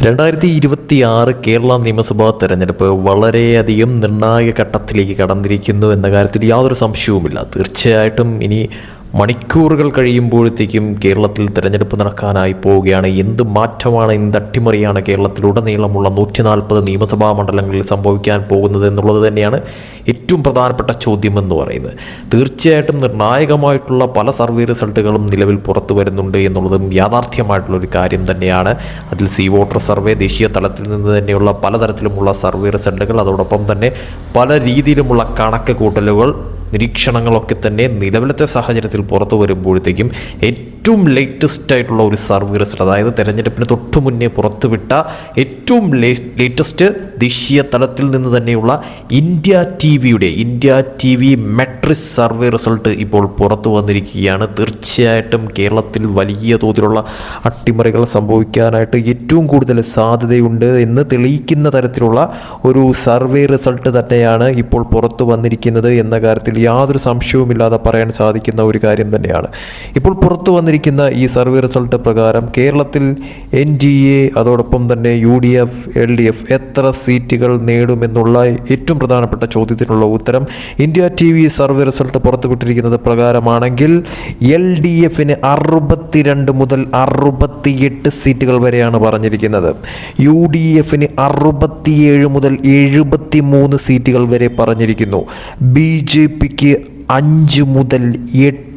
2026 കേരള നിയമസഭാ തെരഞ്ഞെടുപ്പ് വളരെയധികം നിർണായക ഘട്ടത്തിലേക്ക് കടന്നിരിക്കുന്നു എന്ന കാര്യത്തിൽ യാതൊരു സംശയവുമില്ല. തീർച്ചയായിട്ടും ഇനി മണിക്കൂറുകൾ കഴിയുമ്പോഴത്തേക്കും കേരളത്തിൽ തെരഞ്ഞെടുപ്പ് നടക്കാനായി പോവുകയാണ്. എന്ത് മാറ്റമാണ്, എന്ത് അട്ടിമറിയാണ് കേരളത്തിലുടനീളമുള്ള 140 നിയമസഭാ മണ്ഡലങ്ങളിൽ സംഭവിക്കാൻ പോകുന്നത് എന്നുള്ളത് തന്നെയാണ് ഏറ്റവും പ്രധാനപ്പെട്ട ചോദ്യം എന്ന് പറയുന്നത്. തീർച്ചയായിട്ടും നിർണായകമായിട്ടുള്ള പല സർവേ റിസൾട്ടുകളും നിലവിൽ പുറത്തു വരുന്നുണ്ട് എന്നുള്ളതും യാഥാർത്ഥ്യമായിട്ടുള്ളൊരു കാര്യം തന്നെയാണ്. അതിൽ സീ വോട്ടർ സർവേ, ദേശീയ തലത്തിൽ നിന്ന് തന്നെയുള്ള പലതരത്തിലുമുള്ള സർവേ റിസൾട്ടുകൾ, അതോടൊപ്പം തന്നെ പല രീതിയിലുമുള്ള കണക്ക് കൂട്ടലുകൾ, നിരീക്ഷണങ്ങളൊക്കെ തന്നെ നിലവിലത്തെ സാഹചര്യത്തിൽ പുറത്തു വരുമ്പോഴത്തേക്കും ഏറ്റവും ലേറ്റസ്റ്റ് ആയിട്ടുള്ള ഒരു സർവേ റിസൾട്ട്, അതായത് തെരഞ്ഞെടുപ്പിന് തൊട്ടു മുന്നേ പുറത്തുവിട്ട ഏറ്റവും ലേറ്റസ്റ്റ് ദേശീയ തലത്തിൽ നിന്ന് തന്നെയുള്ള India T V metrics survey result ഇപ്പോൾ പുറത്തു വന്നിരിക്കുകയാണ്. തീർച്ചയായിട്ടും കേരളത്തിൽ വലിയ തോതിലുള്ള അട്ടിമറികൾ സംഭവിക്കാനായിട്ട് ഏറ്റവും കൂടുതൽ സാധ്യതയുണ്ട് എന്ന് തെളിയിക്കുന്ന തരത്തിലുള്ള ഒരു സർവേ റിസൾട്ട് തന്നെയാണ് ഇപ്പോൾ പുറത്തു വന്നിരിക്കുന്നത് എന്ന കാര്യത്തിൽ യാതൊരു സംശയവുമില്ലാതെ പറയാൻ സാധിക്കുന്ന ഒരു കാര്യം തന്നെയാണ്. ഇപ്പോൾ പുറത്തു വന്നിരിക്കുന്ന ഈ സർവേ റിസൾട്ട് പ്രകാരം കേരളത്തിൽ NDA അതോടൊപ്പം തന്നെ UDF, LDF എത്ര സീറ്റുകൾ നേടുമെന്നുള്ള ഏറ്റവും പ്രധാനപ്പെട്ട ചോദ്യത്തിനുള്ള ഉത്തരം ഇന്ത്യ TV സർവേ റിസൾട്ട് പുറത്തുവിട്ടിരിക്കുന്നത് പ്രകാരമാണെങ്കിൽ LDFന് 62 മുതൽ 68 സീറ്റുകൾ വരെയാണ് പറഞ്ഞിരിക്കുന്നത്. UDFന് 67 മുതൽ 73 സീറ്റുകൾ വരെ പറഞ്ഞിരിക്കുന്നു. BJPക്ക് 5 മുതൽ 8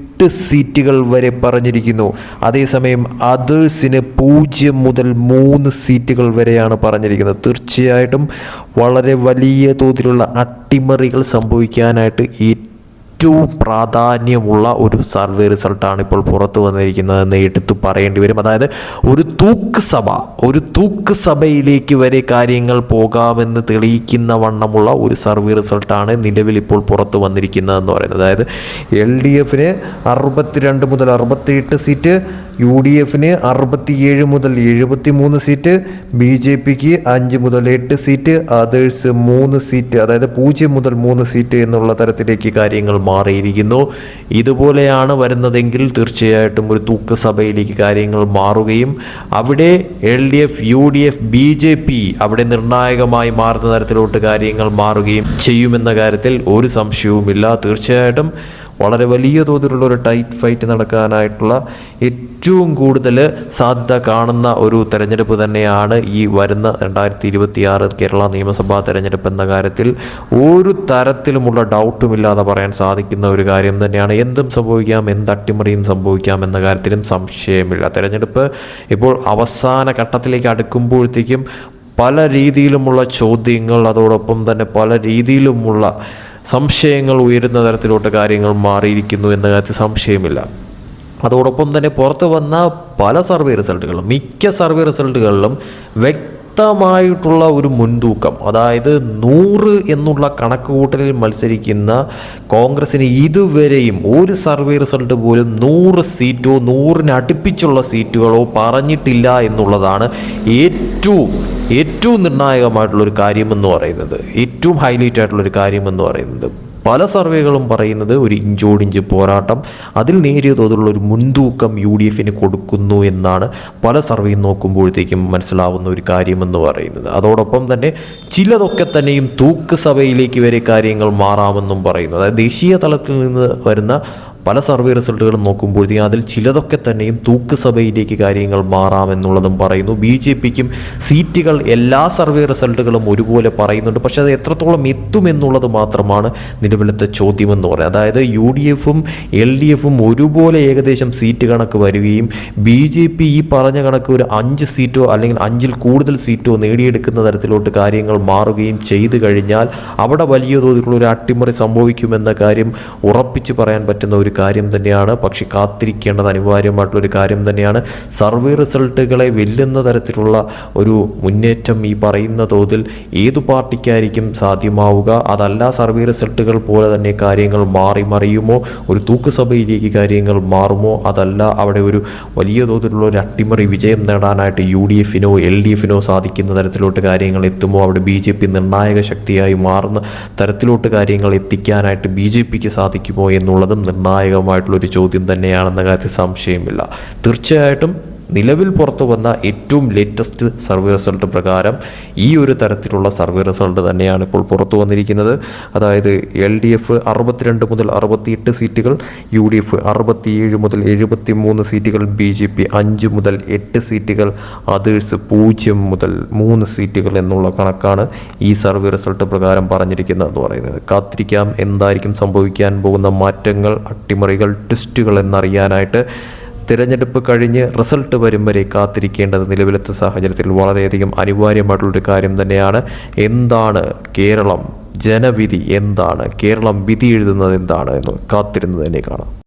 സീറ്റുകൾ വരെ പറഞ്ഞിരിക്കുന്നു. അതേസമയം അതേഴ്സിന് 0 മുതൽ 3 സീറ്റുകൾ വരെയാണ് പറഞ്ഞിരിക്കുന്നത്. തീർച്ചയായിട്ടും വളരെ വലിയ തോതിലുള്ള അട്ടിമറികൾ സംഭവിക്കാനായിട്ട് ഏറ്റവും പ്രാധാന്യമുള്ള ഒരു സർവേ റിസൾട്ടാണ് ഇപ്പോൾ പുറത്തു വന്നിരിക്കുന്നതെന്ന് എടുത്തു പറയേണ്ടി വരും. അതായത് ഒരു തൂക്ക് സഭയിലേക്ക് വരെ കാര്യങ്ങൾ പോകാമെന്ന് തെളിയിക്കുന്ന വണ്ണമുള്ള ഒരു സർവേ റിസൾട്ടാണ് നിലവിൽ ഇപ്പോൾ പുറത്തു വന്നിരിക്കുന്നതെന്ന് പറയുന്നത്. അതായത് LDFന് 62 മുതൽ 68 സീറ്റ്, UDFന് 67 മുതൽ 73 സീറ്റ്, BJPക്ക് 5 മുതൽ 8 സീറ്റ്, അതേഴ്സ് 3 സീറ്റ്, അതായത് 0 മുതൽ 3 സീറ്റ് എന്നുള്ള തരത്തിലേക്ക് കാര്യങ്ങൾ മാറിയിരിക്കുന്നു. ഇതുപോലെയാണ് വരുന്നതെങ്കിൽ തീർച്ചയായിട്ടും ഒരു തൂക്ക് സഭയിലേക്ക് കാര്യങ്ങൾ മാറുകയും അവിടെ LDF, UDF, BJP അവിടെ നിർണായകമായി മാറുന്ന തരത്തിലോട്ട് കാര്യങ്ങൾ മാറുകയും ചെയ്യുമെന്ന കാര്യത്തിൽ ഒരു സംശയവുമില്ല. തീർച്ചയായിട്ടും വളരെ വലിയ തോതിലുള്ള ഒരു ടൈറ്റ് ഫൈറ്റ് നടക്കാനായിട്ടുള്ള ഏറ്റവും കൂടുതൽ സാധ്യത കാണുന്ന ഒരു തെരഞ്ഞെടുപ്പ് തന്നെയാണ് ഈ വരുന്ന 2026 കേരള നിയമസഭാ തെരഞ്ഞെടുപ്പ് എന്ന കാര്യത്തിൽ ഒരു തരത്തിലുമുള്ള ഡൗട്ടുമില്ലാതെ പറയാൻ സാധിക്കുന്ന ഒരു കാര്യം തന്നെയാണ്. എന്തും സംഭവിക്കാം, എന്ത് അട്ടിമറിയും സംഭവിക്കാം എന്ന കാര്യത്തിലും സംശയമില്ല. തെരഞ്ഞെടുപ്പ് ഇപ്പോൾ അവസാന ഘട്ടത്തിലേക്ക് അടുക്കുമ്പോഴത്തേക്കും പല രീതിയിലുമുള്ള ചോദ്യങ്ങൾ, അതോടൊപ്പം തന്നെ പല രീതിയിലുമുള്ള സംശയങ്ങൾ ഉയരുന്ന തരത്തിലോട്ട് കാര്യങ്ങൾ മാറിയിരിക്കുന്നു എന്ന കാര്യത്തിൽ സംശയമില്ല. അതോടൊപ്പം തന്നെ പുറത്തു വന്ന പല സർവേ റിസൾട്ടുകളും, മിക്ക സർവേ റിസൾട്ടുകളിലും വ്യക്തമായിട്ടുള്ള ഒരു മുൻതൂക്കം, അതായത് 100 എന്നുള്ള കണക്കുകൂട്ടലിൽ മത്സരിക്കുന്ന കോൺഗ്രസിന് ഇതുവരെയും ഒരു സർവേ റിസൾട്ട് പോലും 100 സീറ്റോ 100ന് അടുപ്പിച്ചുള്ള സീറ്റുകളോ പറഞ്ഞിട്ടില്ല എന്നുള്ളതാണ് ഏറ്റവും നിർണായകമായിട്ടുള്ളൊരു കാര്യമെന്ന് പറയുന്നത്, ഏറ്റവും ഹൈലൈറ്റ് ആയിട്ടുള്ളൊരു കാര്യമെന്ന് പറയുന്നത്. പല സർവേകളും പറയുന്നത് ഒരു ഇഞ്ചോടിഞ്ച് പോരാട്ടം, അതിൽ നേരിയ തോതിലുള്ള ഒരു മുൻതൂക്കം UDFന് കൊടുക്കുന്നു എന്നാണ് പല സർവേയും നോക്കുമ്പോഴത്തേക്കും മനസ്സിലാവുന്ന ഒരു കാര്യമെന്ന് പറയുന്നത്. അതോടൊപ്പം തന്നെ ചിലതൊക്കെ തന്നെയും തൂക്ക് സഭയിലേക്ക് വരെ കാര്യങ്ങൾ മാറാമെന്നും പറയുന്നു. അതായത് ദേശീയ തലത്തിൽ നിന്ന് വരുന്ന പല സർവേ റിസൾട്ടുകളും നോക്കുമ്പോഴത്തേക്കും അതിൽ ചിലതൊക്കെ തന്നെയും തൂക്ക് സഭയിലേക്ക് കാര്യങ്ങൾ മാറാമെന്നുള്ളതും പറയുന്നു. BJPക്കും സീറ്റുകൾ എല്ലാ സർവേ റിസൾട്ടുകളും ഒരുപോലെ പറയുന്നുണ്ട്. പക്ഷേ അത് എത്രത്തോളം എത്തുമെന്നുള്ളത് മാത്രമാണ് നിലവിലത്തെ ചോദ്യമെന്ന് പറയുന്നത്. അതായത് UDFും LDFും ഒരുപോലെ ഏകദേശം സീറ്റ് കണക്ക് വരികയും BJP ഈ പറഞ്ഞ കണക്ക് ഒരു 5 സീറ്റോ അല്ലെങ്കിൽ 5ൽ കൂടുതൽ സീറ്റോ നേടിയെടുക്കുന്ന തരത്തിലോട്ട് കാര്യങ്ങൾ മാറുകയും ചെയ്തു കഴിഞ്ഞാൽ അവിടെ വലിയ തോതിലുള്ള ഒരു അട്ടിമറി സംഭവിക്കുമെന്ന കാര്യം ഉറപ്പിച്ച് പറയാൻ പറ്റുന്ന ഒരു കാര്യം തന്നെയാണ്. പക്ഷെ കാത്തിരിക്കേണ്ടത് അനിവാര്യമായിട്ടുള്ളൊരു കാര്യം തന്നെയാണ്. സർവേ റിസൾട്ടുകളെ വെല്ലുന്ന തരത്തിലുള്ള ഒരു മുന്നേറ്റം ഈ പറയുന്ന തോതിൽ ഏതു പാർട്ടിക്കായിരിക്കും സാധ്യമാവുക? അതല്ല സർവേ റിസൾട്ടുകൾ പോലെ തന്നെ കാര്യങ്ങൾ മറിയുമോ? ഒരു തൂക്കുസഭയിലേക്ക് കാര്യങ്ങൾ മാറുമോ? അതല്ല അവിടെ ഒരു വലിയ തോതിലുള്ള ഒരു അട്ടിമറി വിജയം നേടാനായിട്ട് UDFനോ LDFനോ സാധിക്കുന്ന തരത്തിലോട്ട് കാര്യങ്ങൾ എത്തുമോ? അവിടെ BJP നിർണായക ശക്തിയായി മാറുന്ന തരത്തിലോട്ട് കാര്യങ്ങൾ എത്തിക്കാനായിട്ട് BJPക്ക് സാധിക്കുമോ എന്നുള്ളതും നിർണായകമായിട്ടുള്ളൊരു ചോദ്യം തന്നെയാണെന്ന കാര്യത്തിൽ സംശയമില്ല. തീർച്ചയായിട്ടും നിലവിൽ പുറത്തു വന്ന ഏറ്റവും ലേറ്റസ്റ്റ് സർവേ റിസൾട്ട് പ്രകാരം ഈ ഒരു തരത്തിലുള്ള സർവേ റിസൾട്ട് തന്നെയാണ് ഇപ്പോൾ പുറത്തു വന്നിരിക്കുന്നത്. അതായത് LDF 62 മുതൽ 68 സീറ്റുകൾ, UDF 67 മുതൽ 73 സീറ്റുകൾ, BJP 5 മുതൽ 8 സീറ്റുകൾ, അതേഴ്സ് 0 മുതൽ 3 സീറ്റുകൾ എന്നുള്ള കണക്കാണ് ഈ സർവേ റിസൾട്ട് പ്രകാരം പറഞ്ഞിരിക്കുന്നതെന്ന് പറയുന്നത്. കാത്തിരിക്കാം എന്തായിരിക്കും സംഭവിക്കാൻ പോകുന്ന മാറ്റങ്ങൾ, അട്ടിമറികൾ, ട്വിസ്റ്റുകൾ എന്നറിയാനായിട്ട്. തിരഞ്ഞെടുപ്പ് കഴിഞ്ഞ് റിസൾട്ട് വരും വരെ കാത്തിരിക്കേണ്ടത് നിലവിലത്തെ സാഹചര്യത്തിൽ വളരെയധികം അനിവാര്യമായിട്ടുള്ളൊരു കാര്യം തന്നെയാണ്. എന്താണ് കേരളം ജനവിധി, എന്താണ് കേരളം വിധി എഴുതുന്നത്, എന്താണ് എന്ന് കാത്തിരുന്ന് തന്നെ കാണാം.